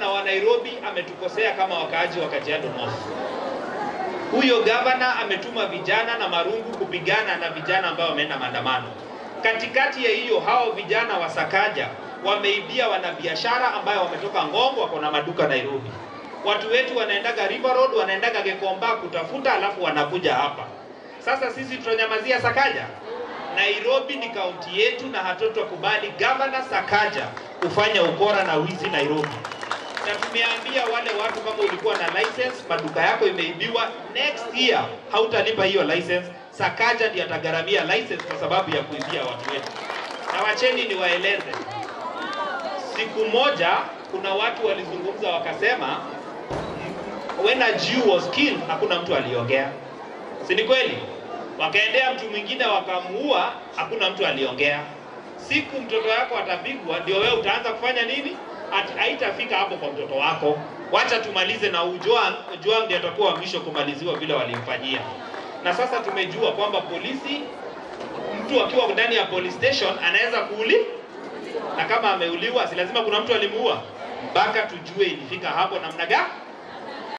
gavana wa Nairobi ametukosea kama wakaaji wa Kajiado North. Huyo gavana ametuma vijana na marungu kupigana na vijana ambao wameenda maandamano. Katikati ya hiyo, hao vijana wa Sakaja wameibia wanabiashara ambao wametoka Ngong, wako na maduka Nairobi. Watu wetu wanaendaga River Road, wanaendaga Gikomba kutafuta, alafu wanakuja hapa. Sasa sisi tutanyamazia Sakaja? Nairobi ni kaunti yetu na hatutakubali gavana Sakaja kufanya ukora na wizi Nairobi. Na tumeambia wale watu, kama ulikuwa na license, maduka yako imeibiwa, next year hautalipa hiyo license. Sakaja ndiye atagharamia license kwa sababu ya kuibia watu wetu. Na wacheni niwaeleze, siku moja kuna watu walizungumza wakasema when a Jew was killed, hakuna mtu aliongea. Si ni kweli? Wakaendea mtu mwingine wakamuua, hakuna mtu aliongea. Siku mtoto wako atapigwa, ndio wewe utaanza kufanya nini? Haitafika hapo kwa mtoto wako. Wacha tumalize na Ojwang ndiye atakuwa mwisho kumaliziwa vile walimfanyia. Na sasa tumejua kwamba polisi, mtu akiwa ndani ya police station anaweza kuuliwa, na kama ameuliwa si lazima kuna mtu alimuua, mpaka tujue ilifika hapo namna gani.